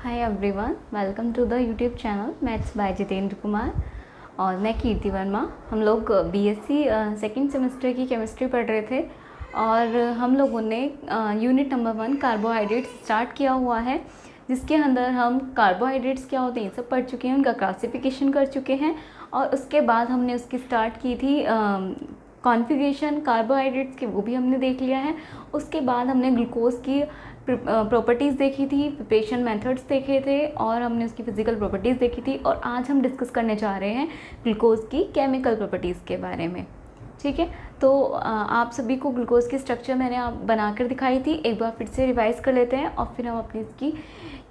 Hi everyone, welcome to the YouTube channel maths by Jitendra Kumar. और मैं कीर्ति वर्मा। हम लोग बीएससी सेकेंड सेमेस्टर की केमिस्ट्री पढ़ रहे थे और हम लोगों ने यूनिट नंबर 1 कार्बोहाइड्रेट्स स्टार्ट किया हुआ है, जिसके अंदर हम कार्बोहाइड्रेट्स क्या होते हैं ये सब पढ़ चुके हैं, उनका क्लासिफिकेशन कर चुके हैं। और उसके बाद हमने उसकी स्टार्ट की थी कॉन्फ़िगरेशन कार्बोहाइड्रेट्स की, वो भी हमने देख लिया है। उसके बाद हमने ग्लूकोज की प्रॉपर्टीज़ देखी थी, प्रिपरेशन मेथड्स देखे थे और हमने उसकी फिज़िकल प्रॉपर्टीज़ देखी थी। और आज हम डिस्कस करने जा रहे हैं ग्लूकोज की केमिकल प्रॉपर्टीज़ के बारे में। ठीक है, तो आप सभी को ग्लूकोज की स्ट्रक्चर मैंने आप बनाकर दिखाई थी, एक बार फिर से रिवाइज कर लेते हैं और फिर हम अपनी इसकी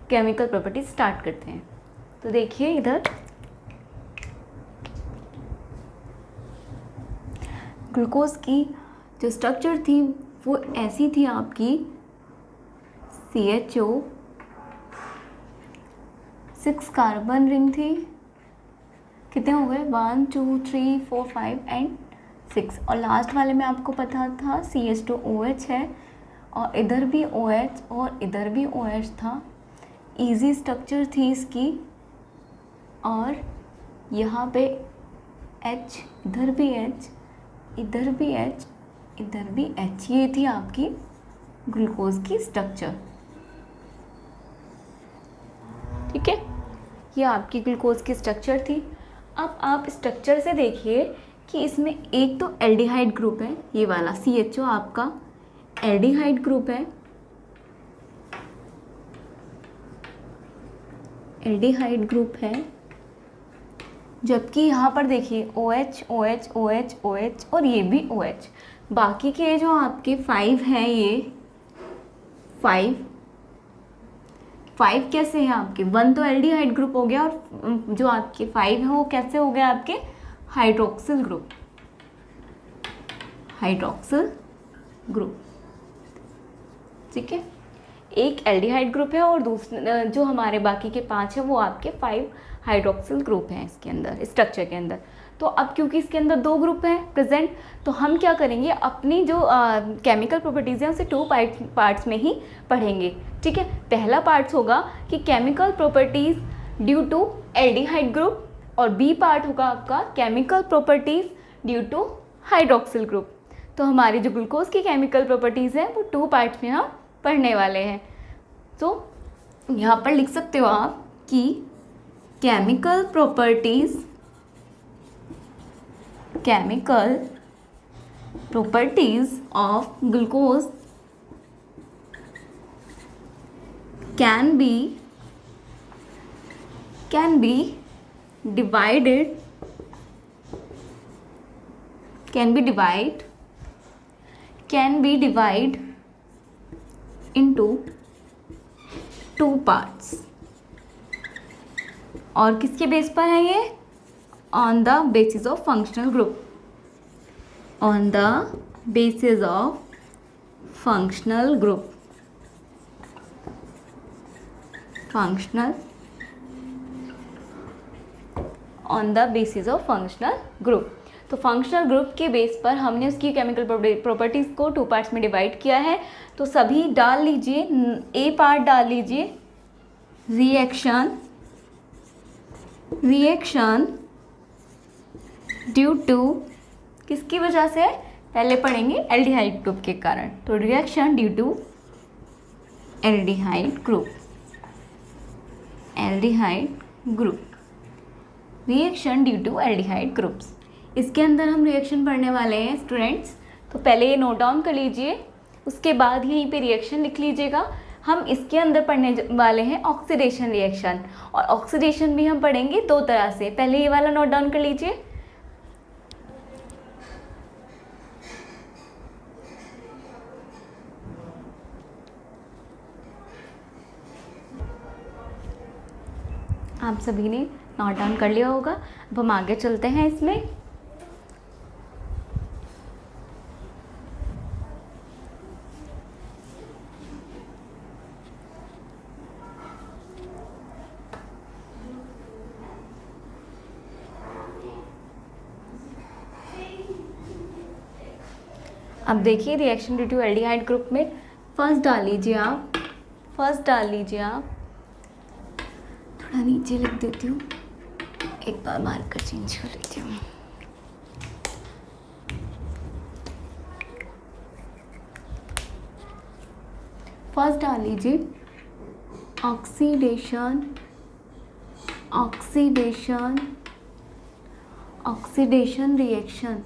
केमिकल प्रॉपर्टीज स्टार्ट करते हैं। तो देखिए इधर ग्लूकोज की जो स्ट्रक्चर थी वो ऐसी थी आपकी, CHO 6 कार्बन रिंग थी। कितने हो गए? 1 2 3 4 5 एंड 6। और लास्ट वाले में आपको पता था CH2OH है और इधर भी OH और इधर भी OH था। इजी स्ट्रक्चर थी इसकी। और यहाँ पे H, इधर भी H, इधर भी H, इधर भी H। ये थी आपकी ग्लूकोज की स्ट्रक्चर। ठीक है, ये आपकी ग्लूकोज की स्ट्रक्चर थी। अब आप स्ट्रक्चर से देखिए कि इसमें एक तो एल्डिहाइड ग्रुप है, ये वाला CHO आपका एल्डिहाइड ग्रुप है, एल्डिहाइड ग्रुप है। जबकि यहाँ पर देखिए OH OH OH OH और ये भी OH। बाकी के जो आपके 5 हैं, ये 5 कैसे हैं आपके? 1 तो एल्डिहाइड ग्रुप हो गया और जो आपके 5 हैं वो कैसे हो गया आपके? Hydroxyl group, hydroxyl group. ठीक है, एक एल्डिहाइड ग्रुप है और दूसरे जो हमारे बाकी के 5 हैं वो आपके 5 हाइड्रोक्सिल ग्रुप हैं इसके अंदर, स्ट्रक्चर के अंदर। तो अब क्योंकि इसके अंदर 2 ग्रुप हैं प्रेजेंट, तो हम क्या करेंगे, अपनी जो केमिकल प्रॉपर्टीज़ हैं उसे 2 पार्ट्स में ही पढ़ेंगे। ठीक है, पहला पार्ट होगा कि chemical properties due to aldehyde group और बी पार्ट होगा आपका chemical properties due to hydroxyl group. तो हमारी जो ग्लूकोज की केमिकल प्रॉपर्टीज़ हैं वो 2 पार्ट्स में हम पढ़ने वाले हैं। तो यहाँ पर लिख सकते हो आप कि chemical properties of glucose can be divided into 2 parts। और किसके बेस पर है ये? On the basis of functional group, on the basis of functional group, on the basis of functional group. तो फंक्शनल ग्रुप के बेस पर हमने उसकी केमिकल प्रॉपर्टीज़ को 2 पार्ट्स में डिवाइड किया है। तो सभी डाल लीजिए, ए पार्ट डाल लीजिए, रिएक्शन ड्यू टू, किसकी वजह से? पहले पढ़ेंगे एल्डिहाइड ग्रुप के कारण। तो reaction due to aldehyde group, reaction due to aldehyde groups. इसके अंदर हम रिएक्शन पढ़ने वाले हैं स्टूडेंट्स। तो पहले ये नोट डाउन कर लीजिए, उसके बाद यहीं पे रिएक्शन लिख लीजिएगा। हम इसके अंदर पढ़ने वाले हैं ऑक्सीडेशन रिएक्शन, और ऑक्सीडेशन भी हम पढ़ेंगे 2 तरह से। पहले ये वाला नोट डाउन कर लीजिए। आप सभी ने नोट डाउन कर लिया होगा। अब हम आगे चलते हैं इसमें। अब देखिए reaction due to aldehyde group में फर्स्ट डाल लीजिए आप थोड़ा नीचे लिख देती हूँ, एक बार मार्कर चेंज कर लेती हूँ। फर्स्ट डाल लीजिए ऑक्सीडेशन, ऑक्सीडेशन, ऑक्सीडेशन रिएक्शन।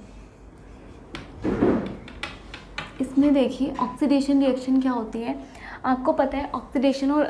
इसमें देखिए ऑक्सीडेशन रिएक्शन क्या होती है, आपको पता है ऑक्सीडेशन और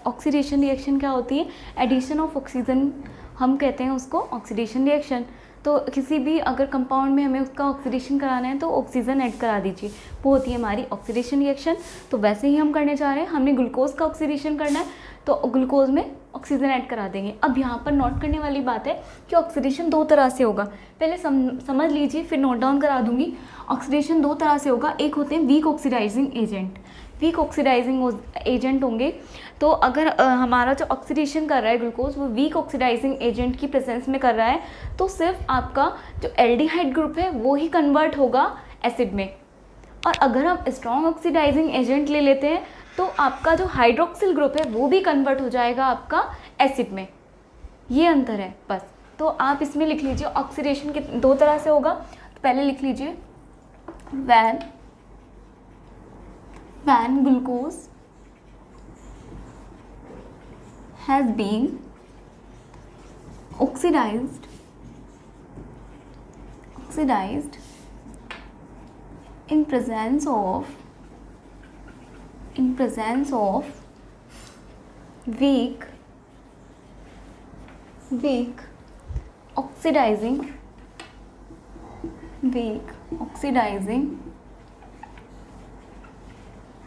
ऑक्सीडेशन रिएक्शन क्या होती है, एडिशन ऑफ ऑक्सीजन, हम कहते हैं उसको ऑक्सीडेशन रिएक्शन। तो किसी भी अगर कंपाउंड में हमें उसका ऑक्सीडेशन कराना है तो ऑक्सीजन ऐड करा दीजिए, वो होती है हमारी ऑक्सीडेशन रिएक्शन। तो वैसे ही हम करने जा रहे हैं, हमने ग्लूकोज का ऑक्सीडेशन करना है तो ग्लूकोज में ऑक्सीजन ऐड करा देंगे। अब यहाँ पर नोट करने वाली बात है कि ऑक्सीडेशन दो तरह से होगा, पहले समझ लीजिए फिर नोट डाउन करा दूंगी। ऑक्सीडेशन दो तरह से होगा, एक होते हैं weak oxidising agent, weak oxidising agent होंगे। तो अगर हमारा जो ऑक्सीडेशन कर रहा है ग्लूकोज वो वीक ऑक्सीडाइजिंग एजेंट की प्रेजेंस में कर रहा है, तो सिर्फ आपका जो एल्डिहाइड ग्रुप है वो ही कन्वर्ट होगा एसिड में। और अगर हम स्ट्रॉन्ग ऑक्सीडाइजिंग एजेंट ले लेते हैं तो आपका जो हाइड्रोक्सिल ग्रुप है वो भी कन्वर्ट हो जाएगा आपका एसिड में। ये अंतर है बस। तो आप इसमें लिख लीजिए ऑक्सीडेशन के दो तरह से होगा। तो पहले लिख लीजिए when glucose has been oxidized in presence of weak oxidizing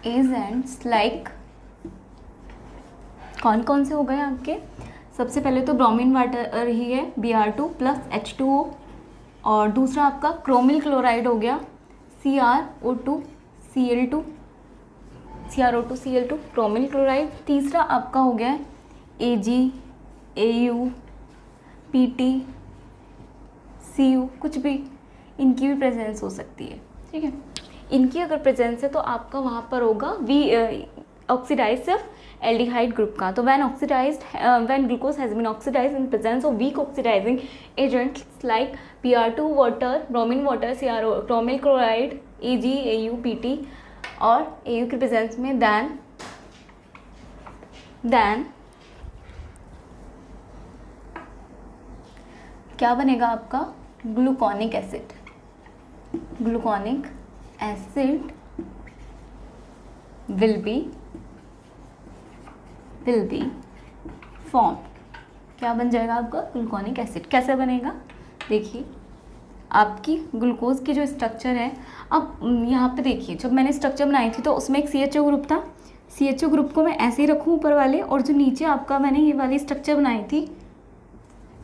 agents like, कौन कौन से हो गए आपके, सबसे पहले तो ब्रोमीन वाटर ही है Br2 + H2O, और दूसरा आपका क्रोमिल क्लोराइड हो गया CrO2 Cl2 क्रोमिल क्लोराइड। तीसरा आपका हो गया Ag, Au, Pt, Cu, कुछ भी, इनकी भी प्रेजेंस हो सकती है, ठीक है। इनकी अगर प्रेजेंस है तो आपका वहाँ पर होगा ऑक्सीडाइज सिर्फ एल्डिहाइड ग्रुप का। तो when glucose has been oxidized in presence of weak oxidizing agents like Br2 water, bromine water, chromyl chloride, Ag, Au, Pt, और Au की प्रेजेंस में then क्या बनेगा आपका gluconic acid will be formed। क्या बन जाएगा आपका ग्लूकोनिक एसिड। कैसे बनेगा, देखिए आपकी ग्लूकोज की जो स्ट्रक्चर है, अब यहाँ पे देखिए जब मैंने स्ट्रक्चर बनाई थी तो उसमें एक CHO ग्रुप था। CHO ग्रुप को मैं ऐसे ही रखूँ ऊपर वाले, और जो नीचे आपका मैंने ये वाली स्ट्रक्चर बनाई थी,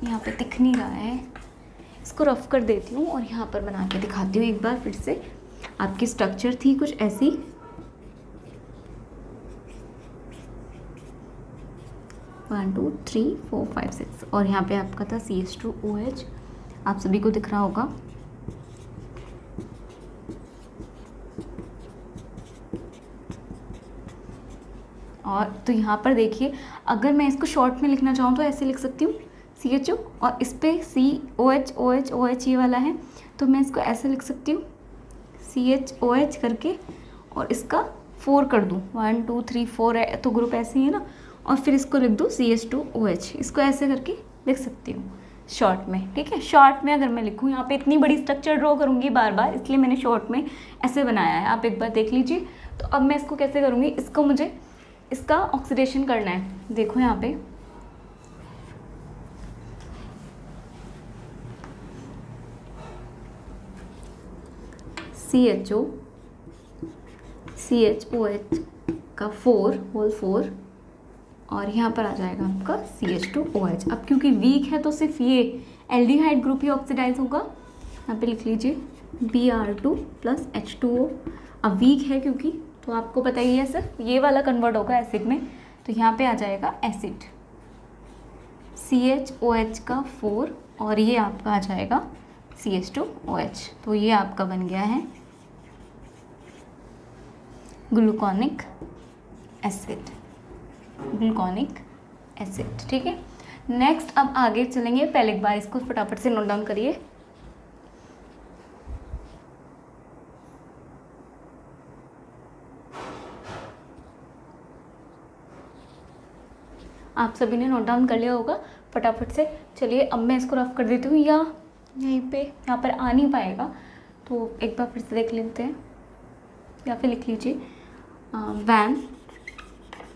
यहाँ पे दिख नहीं रहा है, इसको रफ कर देती हूँ और यहाँ पर बना के दिखाती हूँ एक बार फिर से। आपकी स्ट्रक्चर थी कुछ ऐसी, 1 2 3 4 5 6, और यहाँ पे आपका था CH2OH, आप सभी को दिख रहा होगा। और तो यहाँ पर देखिए, अगर मैं इसको शॉर्ट में लिखना चाहूँ तो ऐसे लिख सकती हूँ CHO, और इस पे COH ये वाला है, तो मैं इसको ऐसे लिख सकती हूँ CHOH करके, और इसका 4 कर दूँ, 1 2 3 4 है तो ग्रुप ऐसे ही है ना, और फिर इसको लिख दूँ CH2OH, इसको ऐसे करके लिख सकती हूँ शॉर्ट में, ठीक है। शॉर्ट में अगर मैं लिखूँ, यहाँ पे इतनी बड़ी स्ट्रक्चर ड्रॉ करूँगी बार बार, इसलिए मैंने शॉर्ट में ऐसे बनाया है, आप एक बार देख लीजिए। तो अब मैं इसको कैसे करूँगी, इसको मुझे इसका ऑक्सीडेशन करना है। देखो यहाँ पे CHOH का 4 होल 4, और यहाँ पर आ जाएगा आपका CH2OH। अब क्योंकि वीक है तो सिर्फ ये एल्डिहाइड ग्रुप ही ऑक्सीडाइज होगा। यहाँ पे लिख लीजिए Br2 + H2O। अब वीक है क्योंकि, तो आपको पता ही है सिर्फ ये वाला कन्वर्ट होगा एसिड में, तो यहाँ पे आ जाएगा एसिड CHOH का 4, और ये आपका आ जाएगा CH2OH। तो ये आपका बन गया है ग्लूकोनिक एसिड। एसिड। ठीक है, नेक्स्ट अब आगे चलेंगे, पहले एक बार इसको फटाफट से नोट डाउन करिए। आप सभी ने नोट डाउन कर लिया होगा फटाफट से। चलिए अब मैं इसको रफ कर देती हूँ, या यहीं पे यहाँ पर आ नहीं पाएगा तो एक बार फिर से देख लेते हैं, या फिर लिख लीजिए when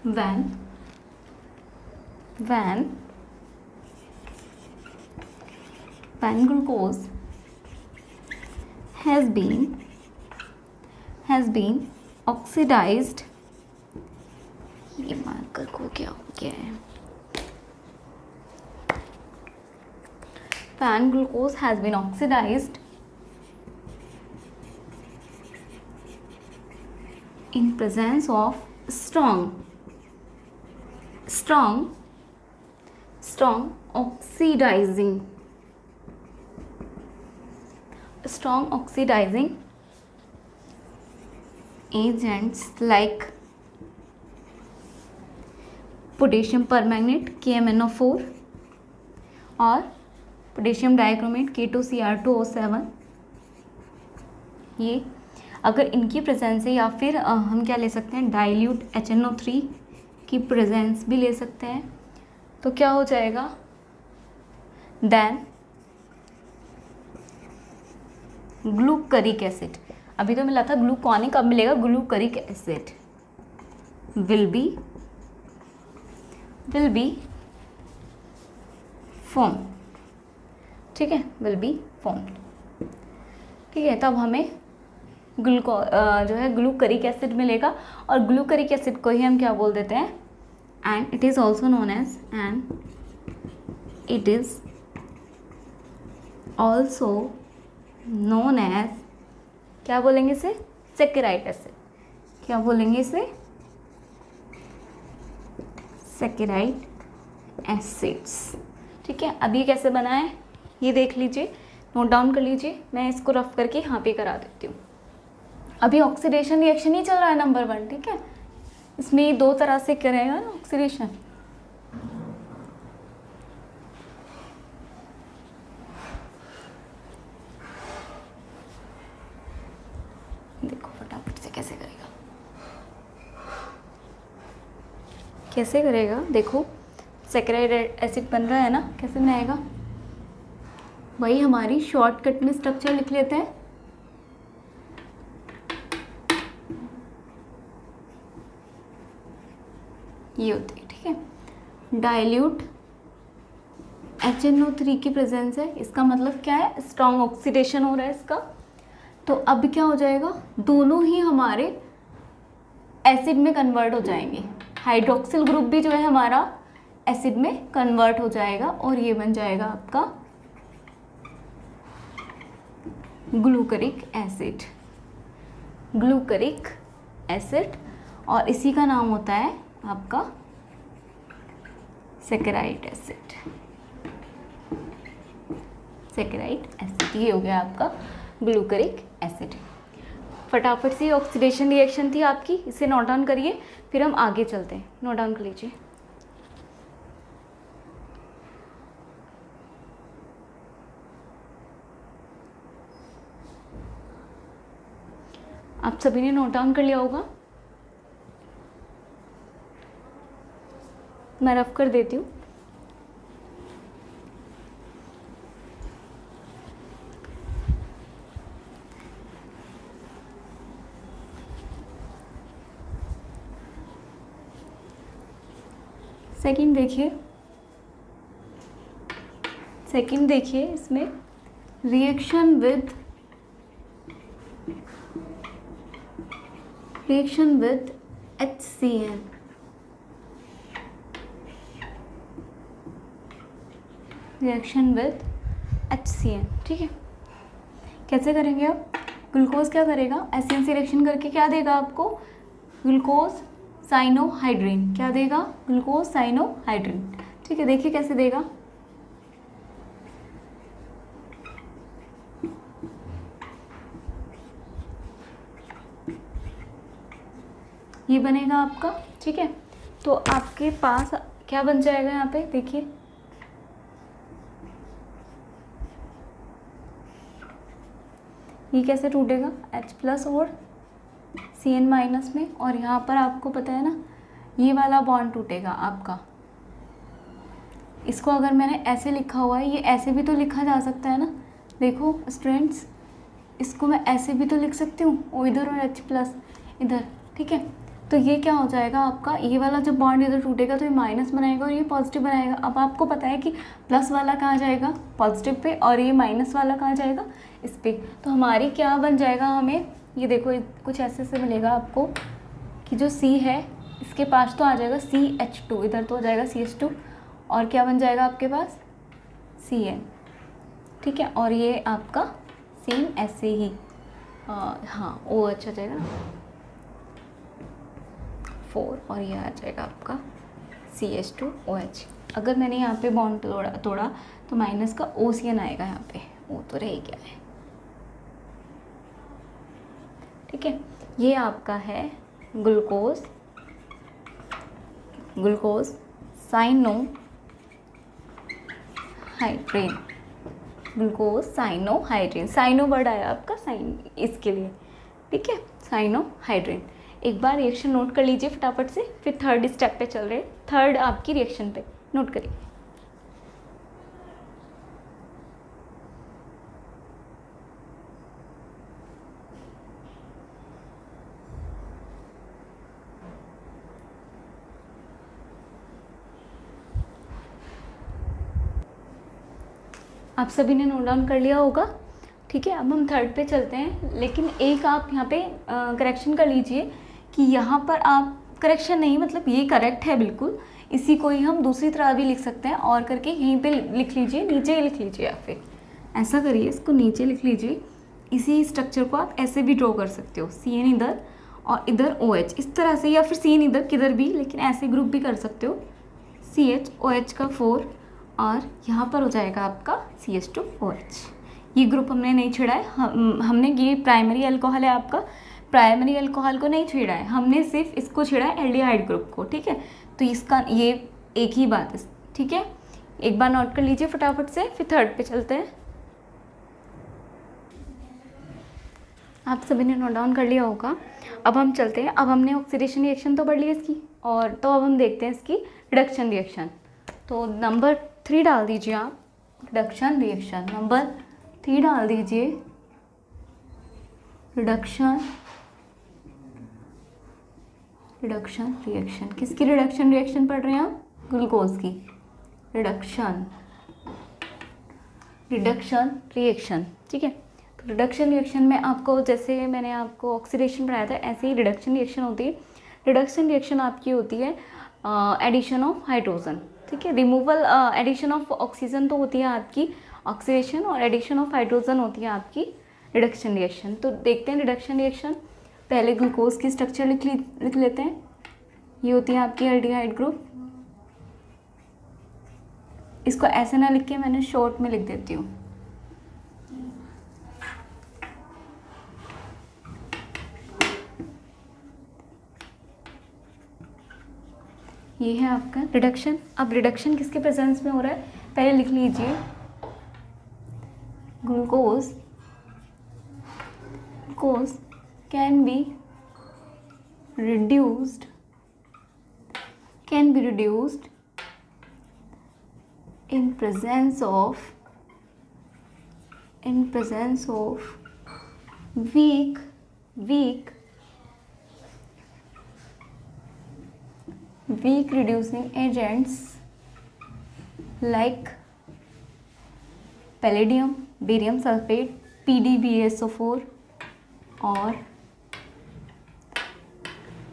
when when when glucose has been oxidized, ये मार्कर को क्या हो गया है, when glucose has been oxidized in presence of strong oxidizing agents like potassium permanganate KMnO4 और पोटेशियम डाइक्रोमेट K2Cr2O7। ये अगर इनकी प्रेजेंस है, या फिर हम क्या ले सकते हैं, डाइल्यूट HNO3 की प्रेजेंस भी ले सकते हैं, तो क्या हो जाएगा, देन ग्लूकरिक एसिड, अभी तो मिला था ग्लूकॉनिक, अब मिलेगा ग्लूकरिक एसिड, विल बी फॉर्म। ठीक है, विल बी फॉर्म। ठीक है, तब हमें जो है ग्लूकरिक एसिड मिलेगा, और ग्लूकरिक एसिड को ही हम क्या बोल देते हैं, and it is also known as क्या बोलेंगे इसे, सैकेराइड एसिड। क्या बोलेंगे इसे, सैकेराइड एसिड्स। ठीक है, अब ये कैसे बना है ये देख लीजिए, नोट डाउन कर लीजिए, मैं इसको रफ करके यहाँ पे करा देती हूँ। अभी ऑक्सीडेशन रिएक्शन ही चल रहा है नंबर 1। ठीक है, इसमें 2 तरह से करेगा ना ऑक्सीडेशन। देखो फटाफट से कैसे करेगा, देखो सैकेराइड एसिड बन रहा है ना, कैसे बनाएगा, वही हमारी शॉर्टकट में स्ट्रक्चर लिख लेते हैं। ये होती है। ठीक है, डाइल्यूट HNO3 की प्रेजेंस है, इसका मतलब क्या है, स्ट्रॉन्ग ऑक्सीडेशन हो रहा है इसका। तो अब क्या हो जाएगा, दोनों ही हमारे एसिड में कन्वर्ट हो जाएंगे, हाइड्रोक्सिल ग्रुप भी जो है हमारा एसिड में कन्वर्ट हो जाएगा, और ये बन जाएगा आपका ग्लूकरिक एसिड, और इसी का नाम होता है आपका सैकेराइड एसिड। ये हो गया आपका ग्लूकरिक एसिड। फटाफट से ऑक्सीडेशन रिएक्शन थी आपकी, इसे नोट डाउन करिए, फिर हम आगे चलते हैं। नोट डाउन कर लीजिए। आप सभी ने नोट डाउन कर लिया होगा, मैं रफ कर देती हूँ। सेकंड देखिए इसमें रिएक्शन विद HCl। ठीक है, कैसे करेंगे आप, ग्लूकोज क्या करेगा, HCl से रिएक्शन करके क्या देगा आपको, ग्लूकोज साइनोहाइड्रिन। क्या देगा, ग्लूकोज साइनोहाइड्रिन। ठीक है, देखिए कैसे देगा, ये बनेगा आपका। ठीक है, तो आपके पास क्या बन जाएगा यहाँ पे, देखिए ये कैसे टूटेगा, H प्लस और Cn माइनस में, और यहाँ पर आपको पता है ना ये वाला बॉन्ड टूटेगा आपका। इसको अगर मैंने ऐसे लिखा हुआ है, ये ऐसे भी तो लिखा जा सकता है ना, देखो स्टूडेंट्स, इसको मैं ऐसे भी तो लिख सकती हूँ, ओ इधर और H प्लस इधर, ठीक है। तो ये क्या हो जाएगा आपका, ये वाला जब बॉन्ड इधर टूटेगा तो ये माइनस बनाएगा और ये पॉजिटिव बनाएगा। अब आपको पता है कि प्लस वाला कहाँ जाएगा, पॉजिटिव पे, और ये माइनस वाला कहाँ जाएगा, इस पे। तो हमारी क्या बन जाएगा, हमें ये देखो कुछ ऐसे से मिलेगा आपको कि जो C है इसके पास तो आ जाएगा CH2, इधर तो हो जाएगा CH2, और क्या बन जाएगा आपके पास Cn, ठीक है। और ये आपका सेम ऐसे ही हाँ OH आ जाएगा ना 4, और ये आ जाएगा आपका CH2OH। अगर मैंने यहाँ पे बॉन्ड तोड़ा तो माइनस का OCN आएगा, यहाँ पे O तो रह गया है, ठीक है। ये आपका है ग्लूकोज साइनोहाइड्रेन, ग्लूकोज साइनोहाइड्रेन, साइनो वर्ड आया आपका साइन इसके लिए, ठीक है, साइनोहाइड्रेन। एक बार रिएक्शन नोट कर लीजिए फटाफट से, फिर थर्ड स्टेप पे चल रहे हैं, थर्ड आपकी रिएक्शन पे नोट करिए। आप सभी ने नोट डाउन कर लिया होगा, ठीक है। अब हम थर्ड पे चलते हैं, लेकिन एक आप यहाँ पे करेक्शन कर लीजिए कि यहाँ पर आप करेक्शन नहीं, मतलब ये करेक्ट है बिल्कुल, इसी को ही हम दूसरी तरह भी लिख सकते हैं, और करके यहीं पे लिख लीजिए, नीचे लिख लीजिए, या फिर ऐसा करिए इसको नीचे लिख लीजिए। इसी स्ट्रक्चर को आप ऐसे भी ड्रॉ कर सकते हो, Cn इधर और इधर OH इस तरह से, या फिर Cn इधर किधर भी, लेकिन ऐसे ग्रुप भी कर सकते हो, CHOH का 4, और यहाँ पर हो जाएगा आपका CH2OH। ये ग्रुप हमने नहीं छेड़ा है, हमने ये प्राइमरी अल्कोहल है आपका, प्राइमरी अल्कोहल को नहीं छेड़ा है, हमने सिर्फ इसको छेड़ा है एल्डिहाइड ग्रुप को, ठीक है। तो इसका ये एक ही बात है, ठीक है। एक बार नोट कर लीजिए फटाफट से, फिर थर्ड पे चलते हैं। आप सभी ने नोट डाउन कर लिया होगा। अब हम चलते हैं, अब हमने ऑक्सीडेशन रिएक्शन तो पढ़ ली इसकी, और तो अब हम देखते हैं इसकी रिडक्शन रिएक्शन। तो नंबर 3 डाल दीजिए आप, रिडक्शन रिएक्शन नंबर 3 डाल दीजिए, रिडक्शन रिएक्शन। किसकी रिडक्शन रिएक्शन पढ़ रहे हैं आप, ग्लूकोज की रिडक्शन रिएक्शन, ठीक है। तो रिडक्शन रिएक्शन में आपको, जैसे मैंने आपको ऑक्सीडेशन पढ़ाया था, ऐसे ही रिडक्शन रिएक्शन होती है। रिडक्शन रिएक्शन आपकी होती है एडिशन ऑफ हाइड्रोजन, ठीक है। रिमूवल एडिशन ऑफ ऑक्सीजन तो होती है आपकी ऑक्सीडेशन, और एडिशन ऑफ हाइड्रोजन होती है आपकी रिडक्शन रिएक्शन। तो देखते हैं रिडक्शन रिएक्शन। पहले ग्लूकोज की स्ट्रक्चर लिख लेते हैं। ये होती है आपकी एल्डिहाइड ग्रुप। इसको ऐसे ना लिख के मैंने शॉर्ट में लिख देती हूँ। ये है आपका रिडक्शन। अब रिडक्शन किसके प्रेजेंस में हो रहा है, पहले लिख लीजिए, glucose can be reduced in presence of weak reducing agents like palladium, barium sulfate, PdBSO4 और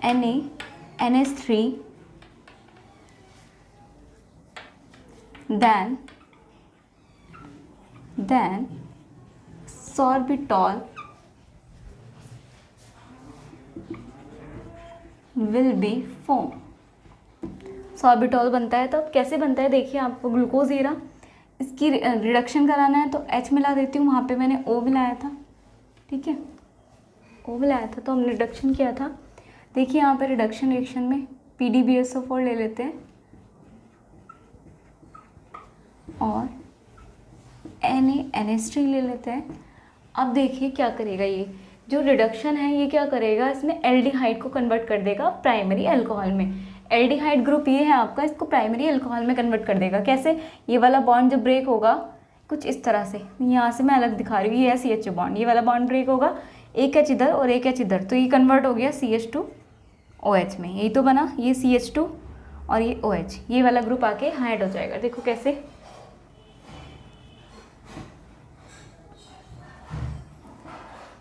NH3 then sorbitol will be formed। Sorbitol बनता है। तो अब कैसे बनता है देखिए, आपको ग्लूकोज हीरा इसकी रिडक्शन कराना है तो H मिला देती हूँ, वहाँ पे मैंने O मिलाया था, ठीक है, O मिलाया था तो हमने रिडक्शन किया था। देखिए यहाँ पे रिडक्शन रिएक्शन में PdBSO4 ले लेते हैं, और NaNH3 ले लेते हैं। अब देखिए क्या करेगा, ये जो रिडक्शन है ये क्या करेगा, इसमें एल्डिहाइड को कन्वर्ट कर देगा प्राइमरी अल्कोहल में। एल्डिहाइड ग्रुप ये है आपका, इसको प्राइमरी अल्कोहल में कन्वर्ट कर देगा। कैसे, ये वाला बॉन्ड जब ब्रेक होगा कुछ इस तरह से, यहाँ से मैं अलग दिखा रही हूँ, ये है CH2 बॉन्ड, ये वाला बॉन्ड ब्रेक होगा, एक H इधर और एक H इधर, तो ये कन्वर्ट हो गया CH2OH में। यही तो बना, ये CH2 और ये OH, ये वाला ग्रुप आके हाइड हो जाएगा। देखो कैसे,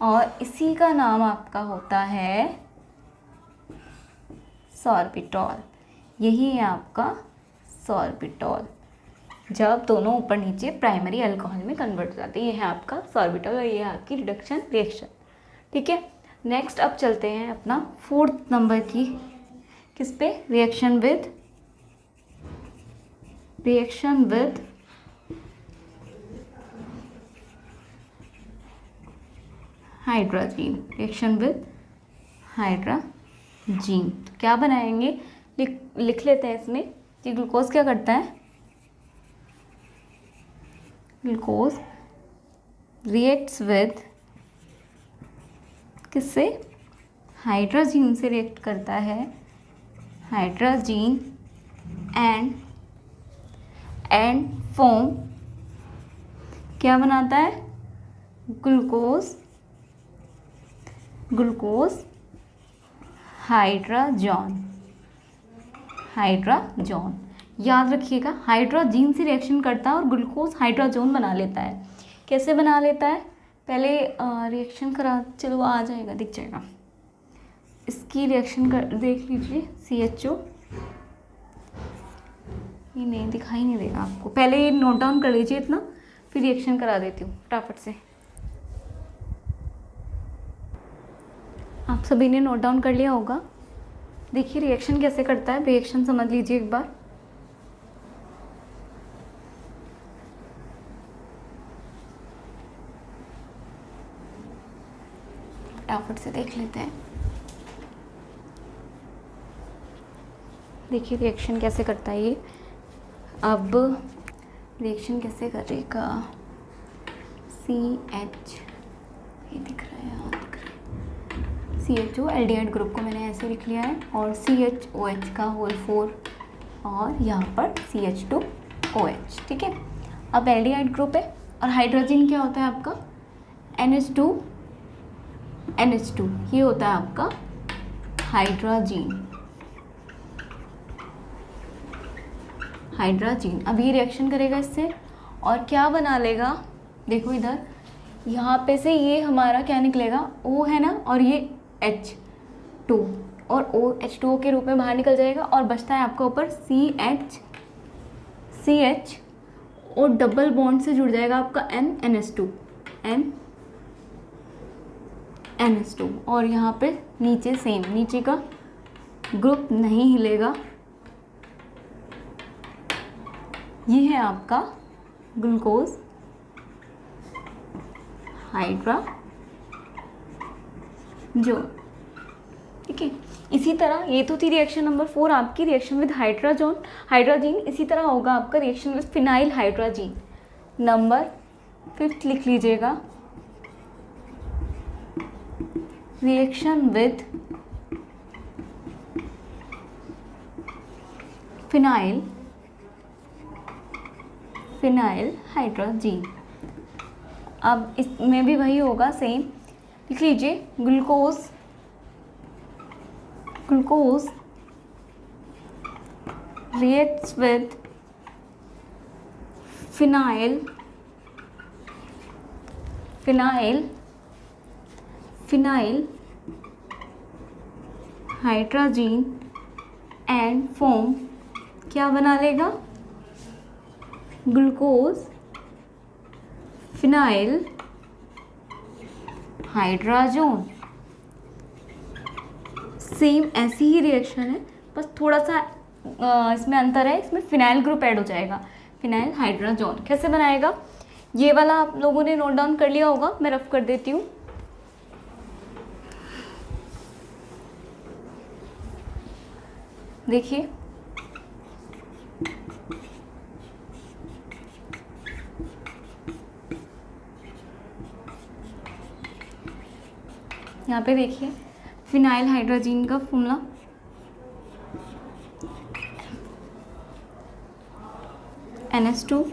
और इसी का नाम आपका होता है सॉर्बिटॉल। यही है आपका सॉर्बिटॉल, जब दोनों ऊपर नीचे प्राइमरी अल्कोहल में कन्वर्ट हो जाते हैं। ये है आपका सॉर्बिटॉल और ये है आपकी रिडक्शन रिएक्शन। ठीक है, नेक्स्ट अब चलते हैं अपना 4th नंबर की, किस पे, reaction with hydrazine. Reaction with hydrazine, तो क्या बनाएंगे, लिख लेते हैं इसमें कि ग्लूकोज क्या करता है, ग्लूकोज रिएक्ट्स विद, किससे, हाइड्रोजीन से रिएक्ट करता है, हाइड्रोजीन एंड फॉर्म, क्या बनाता है, ग्लूकोज हाइड्राजोन। याद रखिएगा, हाइड्रोजीन से रिएक्शन करता है और ग्लूकोज हाइड्राजोन बना लेता है। कैसे बना लेता है, पहले रिएक्शन करा, चलो आ जाएगा, दिख जाएगा, इसकी रिएक्शन कर देख लीजिए, CHO, ये नहीं दिखाई नहीं देगा आपको, पहले ये नोट डाउन कर लीजिए इतना, फिर रिएक्शन करा देती हूँ फटाफट से। आप सभी ने नोट डाउन कर लिया होगा। देखिए रिएक्शन कैसे करता है, रिएक्शन समझ लीजिए एक बार। फटाफट से देख लेते हैं। देखिए रिएक्शन कैसे करता है ये। अब रिएक्शन कैसे करेगा, CH, ये दिख रहा है, यहाँ दिख रहा है, CHO एल्डिहाइड ग्रुप को मैंने ऐसे लिख लिया है, और CHOH का होल 4 और यहाँ पर CH2OH। ठीक है, अब एल्डिहाइड ग्रुप है और हाइड्रोजन क्या होता है आपका, NH2, ये होता है आपका हाइड्रोजीन। अब ये रिएक्शन करेगा इससे और क्या बना लेगा, देखो इधर, यहाँ पे से ये हमारा क्या निकलेगा, O है ना, और ये H2 और OH2O के रूप में बाहर निकल जाएगा, और बचता है आपका ऊपर CH और डबल बॉन्ड से जुड़ जाएगा आपका NH2, और यहाँ पे नीचे सेम, नीचे का ग्रुप नहीं हिलेगा। ये है आपका ग्लूकोज हाइड्राजोन। ठीक है, इसी तरह ये तो थी रिएक्शन नंबर 4 आपकी, रिएक्शन विद हाइड्रोजीन। इसी तरह होगा आपका reaction with phenyl hydrazine. Number 5 लिख लीजिएगा, रिएक्शन विद फिनाइल हाइड्रोजीन। अब इसमें भी वही होगा सेम, लिख लीजिए, glucose reacts with phenyl hydrazine and form, क्या बना लेगा, ग्लूकोज फिनाइल हाइड्राजोन। सेम ऐसी ही रिएक्शन है, बस थोड़ा सा इसमें अंतर है, इसमें फिनाइल ग्रुप ऐड हो जाएगा, फिनाइल हाइड्राजोन। कैसे बनाएगा, ये वाला आप लोगों ने नोट डाउन कर लिया होगा, मैं रफ कर देती हूँ। देखिए यहाँ पे देखिए फिनाइल हाइड्रोजीन का फॉर्मूला NH2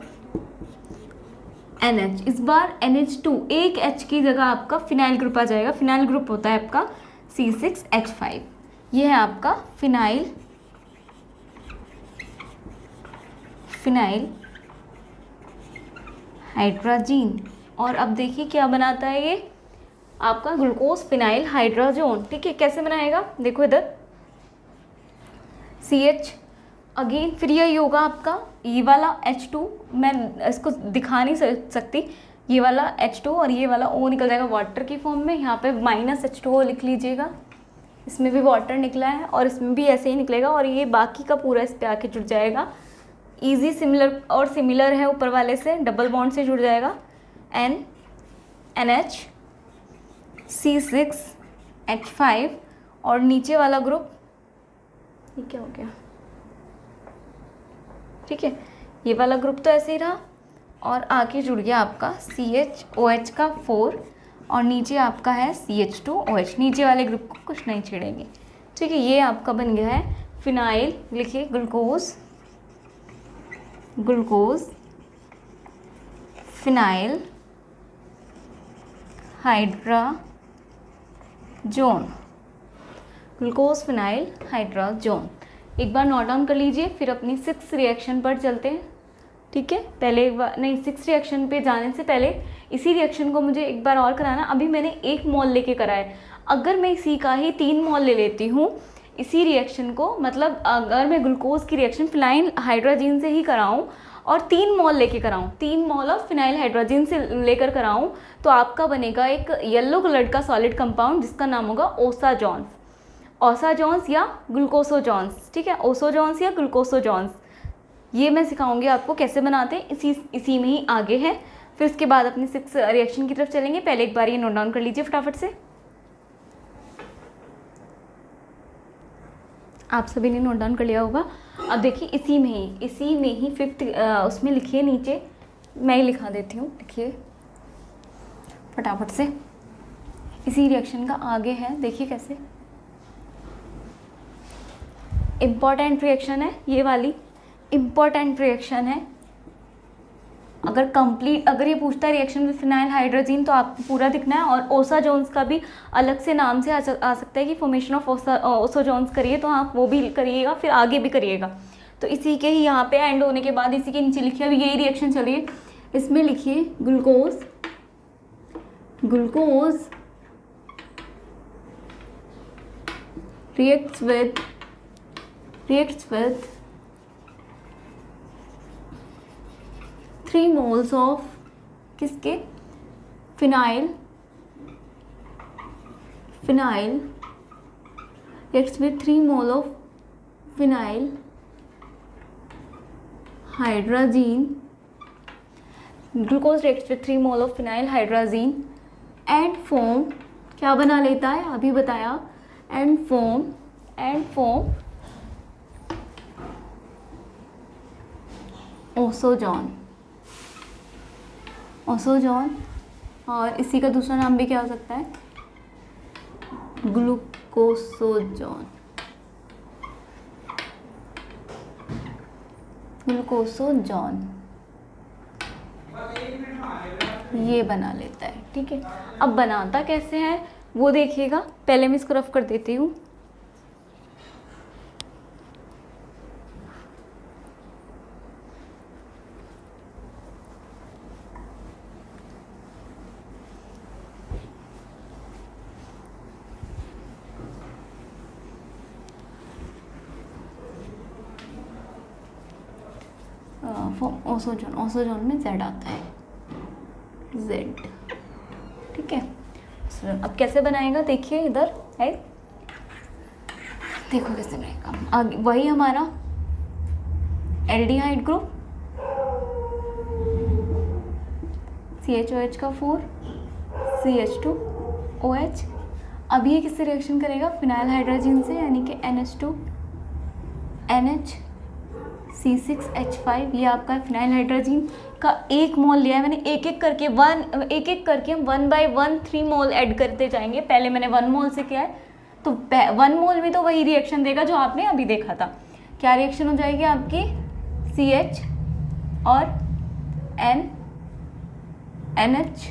NH, इस बार NH2 एक H की जगह आपका फिनाइल ग्रुप आ जाएगा। फिनाइल ग्रुप होता है आपका C6H5। ये है आपका फिनाइल हाइड्रोजीन। और अब देखिए क्या बनाता है ये आपका ग्लूकोज फिनाइल हाइड्रोजोन। ठीक है, कैसे बनाएगा देखो इधर CH अगेन, फिर यही होगा आपका ये वाला H2, मैं इसको दिखा नहीं सकती, ये वाला H2 और ये वाला O निकल जाएगा वाटर की फॉर्म में। यहाँ पे -H2O लिख लीजिएगा, इसमें भी वाटर निकला है और इसमें भी ऐसे ही निकलेगा और ये बाकी का पूरा इस पे आके जुड़ जाएगा। इजी सिमिलर और सिमिलर है ऊपर वाले से, डबल बॉन्ड से जुड़ जाएगा। NH C6H5 और नीचे वाला ग्रुप ये क्या हो गया, ठीक है, ये वाला ग्रुप तो ऐसे ही रहा और आके जुड़ गया आपका CHOH का 4 और नीचे आपका है CH2OH। नीचे वाले ग्रुप को कुछ नहीं छेड़ेंगे। ठीक है, ये आपका बन गया है फिनाइल, लिखिए glucose phenyl hydrazone, glucose phenyl hydrazone. एक बार नोट डाउन कर लीजिए, फिर अपनी 6th रिएक्शन पर चलते हैं। ठीक है, पहले एक बार नहीं, 6th रिएक्शन पे जाने से पहले इसी रिएक्शन को मुझे एक बार और कराना। अभी मैंने 1 मोल लेके करा है, अगर मैं इसी का ही 3 मोल ले लेती हूँ इसी रिएक्शन को, मतलब अगर मैं ग्लूकोज की रिएक्शन फिनाइल हाइड्रोजीन से ही कराऊँ और 3 मोल लेके कराऊँ, 3 मोल ऑफ फिनाइल हाइड्रोजीन से लेकर कराऊँ, तो आपका बनेगा एक येलो कलर का सॉलिड कंपाउंड जिसका नाम होगा ओसाजोन्स या ग्लूकोसोजोन्स। ठीक है, ओसोजोन्स या ग्लूकोसोजोन्स, ये मैं सिखाऊंगी आपको कैसे बनाते हैं, इसी में ही आगे है। फिर इसके बाद अपनी 6 रिएक्शन की तरफ चलेंगे। पहले एक बार ये नोट डाउन कर लीजिए फटाफट से, आप सभी ने नोट डाउन कर लिया होगा। अब देखिए इसी में ही 5th उसमें लिखिए, नीचे मैं ही लिखा देती हूँ, लिखिए फटाफट से। इसी रिएक्शन का आगे है, देखिए कैसे इम्पॉर्टेंट रिएक्शन है, ये वाली इम्पॉर्टेंट रिएक्शन है। अगर ये पूछता है रिएक्शन विद फिनाइल हाइड्रोजीन तो आपको पूरा दिखना है। और ओसाजोन्स का भी अलग से नाम से आ सकता है कि फॉर्मेशन ऑफ ओसाजोन्स करिए, तो आप वो भी करिएगा, फिर आगे भी करिएगा। तो इसी के ही यहाँ पे एंड होने के बाद इसी के नीचे लिखिए, अभी यही रिएक्शन चलिए, इसमें लिखिए glucose reacts with 3 moles of किसके, phenyl reacts with 3 mole of phenyl hydrazine, glucose reacts with 3 mole of phenyl hydrazine and form, क्या बना लेता है अभी बताया, एंड फॉर्म ओसोजोन। और इसी का दूसरा नाम भी क्या हो सकता है, ग्लूकोसोजोन। ये बना लेता है। ठीक है, अब बनाता कैसे है वो देखिएगा, पहले मैं इसको रफ कर देती हूँ। ओसोजोन में Z आता है, Z। ठीक है, अब कैसे बनाएगा देखिए, इधर है, देखो कैसे बनेगा। आगे वही हमारा एल्डिहाइड ग्रुप, CHOH का 4, CH2OH। अब ये किससे रिएक्शन करेगा, फिनाइल हाइड्रोजीन से, यानी कि NH2 NH C6H5 ये आपका फिनाइल हाइड्रोजन का 1 मोल लिया है मैंने। एक एक करके हम 1/1 3 मोल ऐड करते जाएंगे। पहले मैंने 1 मोल से किया है, तो 1 मोल में तो वही रिएक्शन देगा जो आपने अभी देखा था। क्या रिएक्शन हो जाएगी आपकी? CH और NH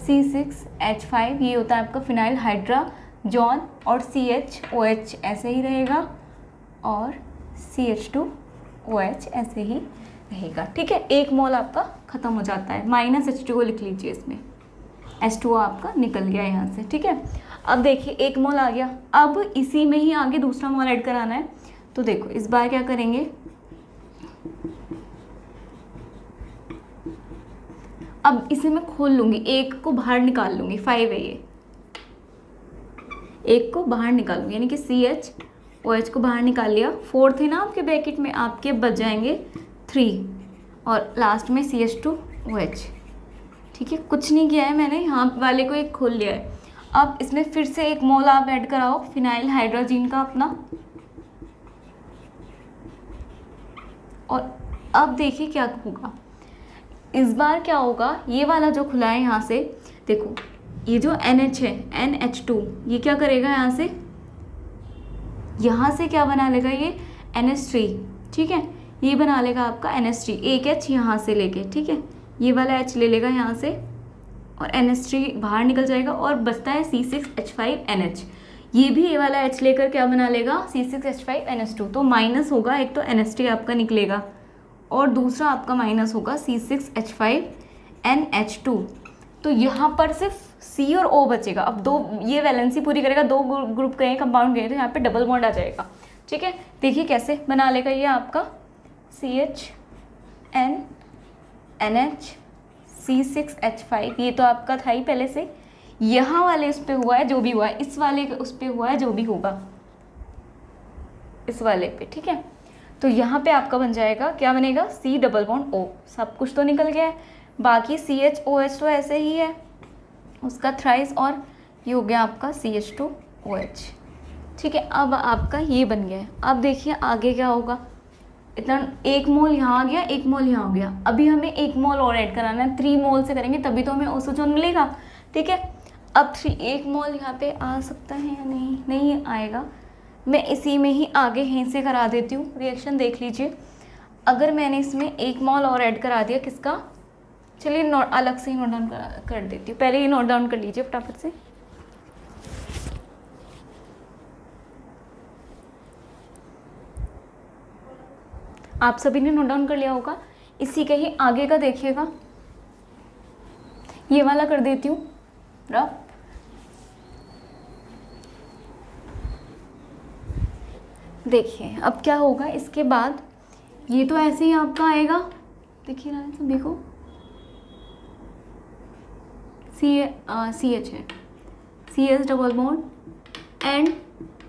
C6H5 ये होता है आपका फिनाइल हाइड्रोजन, और CHOH ऐसे ही रहेगा और CH2OH ऐसे ही रहेगा। ठीक है, 1 मोल आपका खत्म हो जाता है। -H2O लिख लीजिए, इसमें H2O आपका निकल गया यहाँ से। ठीक है, अब देखिए 1 मोल आ गया। अब इसी में ही आगे दूसरा मोल ऐड कराना है। तो देखो इस बार क्या करेंगे, अब इसे मैं खोल लूँगी, 1 को बाहर निकाल लूँगी, 5 है ये, 1 को बाहर निकालूंगी, यानी कि CHOH को बाहर निकाल लिया। 4 थे ना आपके ब्रैकेट में, आपके बच जाएंगे 3 और लास्ट में CH2OH। ठीक है, कुछ नहीं किया है मैंने, यहाँ वाले को एक खोल लिया है। अब इसमें फिर से 1 मोल आप ऐड कराओ फिनाइल हाइड्रोजन का अपना, और अब देखिए क्या होगा। इस बार क्या होगा, ये वाला जो खुला है यहाँ से, देखो ये जो NH है NH2, ये क्या करेगा यहाँ से क्या बना लेगा, ये NH3। ठीक है, ये बना लेगा आपका NH3, एक H यहाँ से लेके। ठीक है, ये वाला H ले लेगा यहाँ से और NH3 बाहर निकल जाएगा और बचता है C6H5NH। ये भी ये वाला H लेकर क्या बना लेगा, C6H5NH2। तो माइनस होगा, एक तो NH3 आपका निकलेगा और दूसरा आपका माइनस होगा C6H5NH2। तो यहाँ पर सिर्फ C और O बचेगा। अब दो ये वैलेंसी पूरी करेगा, 2 ग्रुप गए कंपाउंड गए, तो यहाँ पे डबल बॉन्ड आ जाएगा। ठीक है, देखिए कैसे बना लेगा ये आपका CHNNH C6H5। ये तो आपका था ही पहले से, यहाँ वाले उस पर हुआ है जो भी हुआ है, इस वाले उस पर हुआ है जो भी होगा इस वाले पे। ठीक है, तो यहाँ पे आपका बन जाएगा, क्या बनेगा, C डबल बॉन्ड O। सब कुछ तो निकल गया है, बाकी CHOH तो ऐसे ही है उसका थ्राइस, और ये हो गया आपका CH2OH। ठीक है, अब आपका ये बन गया है। अब देखिए आगे क्या होगा, इतना 1 मोल यहाँ आ गया, 1 मोल यहाँ हो गया। अभी हमें 1 मोल और ऐड कराना है, 3 मोल से करेंगे तभी तो हमें ओसोजोन मिलेगा। ठीक है, अब 1 मोल यहाँ पे आ सकता है या नहीं, नहीं आएगा। मैं इसी में ही आगे यहीं से करा देती हूँ रिएक्शन, देख लीजिए। अगर मैंने इसमें 1 मोल और ऐड करा दिया, किसका, चलिए अलग से ही नोट डाउन कर देती हूँ। पहले ही नोट डाउन कर लीजिए फटाफट से। आप सभी ने नोट डाउन कर लिया होगा। इसी के ही आगे का देखिएगा, ये वाला कर देती हूँ रफ। देखिए अब क्या होगा इसके बाद, ये तो ऐसे ही आपका आएगा, देखिए ना सभी को, CH है, CS double bond and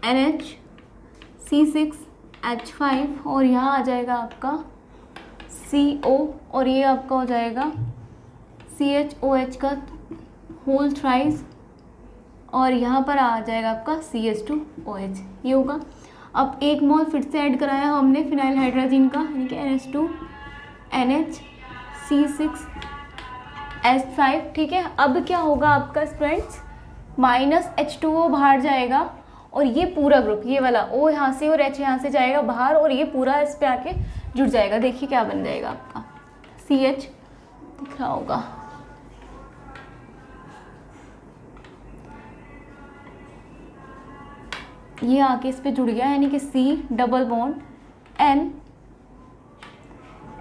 NH C6H5, और यहाँ आ जाएगा आपका CO, और ये आपका हो जाएगा CHOH का होल थ्राइस, और यहाँ पर आ जाएगा आपका CH2OH। ये होगा। अब 1 मोल फिर से ऐड कराया हमने फिनाइल हाइड्रोजन का, यानी कि NH2 NH C6H5। ठीक है, अब क्या होगा आपका स्टूडेंट्स, -H2O बाहर जाएगा, और ये पूरा ग्रुप, ये वाला O यहाँ से और H यहाँ से जाएगा बाहर, और ये पूरा इस पे आके जुड़ जाएगा। देखिए क्या बन जाएगा आपका, CH दिख रहा होगा, ये आके इस पे जुड़ गया, यानी कि C double bond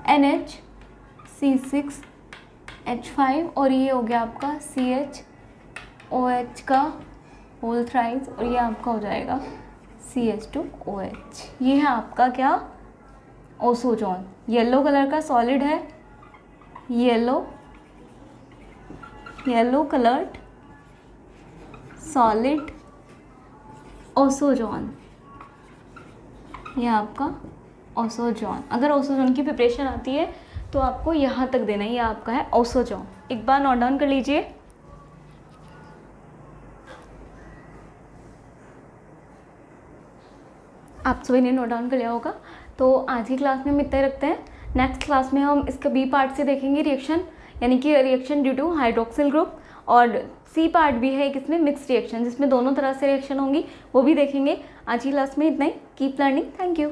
NH C6H5, और ये हो गया आपका CHOH का होल थ्राइस, और ये आपका हो जाएगा CH2OH। ये है आपका क्या, ओसोजोन। येलो कलर का सॉलिड है, येलो कलर्ड सॉलिड ओसोजोन, ये आपका ओसोजोन। अगर ओसोजोन की प्रिपरेशन आती है तो आपको यहाँ तक देना है, ये आपका है ओसोजोन। एक बार नोट डाउन कर लीजिए। आप सभी ने नोट डाउन कर लिया होगा। तो आज की क्लास में हम इतना ही रखते हैं। नेक्स्ट क्लास में हम इसका बी पार्ट से देखेंगे रिएक्शन, यानी कि reaction due to hydroxyl group, और सी पार्ट भी है एक इसमें मिक्स रिएक्शन जिसमें दोनों तरह से रिएक्शन होंगी, वो भी देखेंगे। आज की क्लास में इतना ही। Keep learning. Thank you.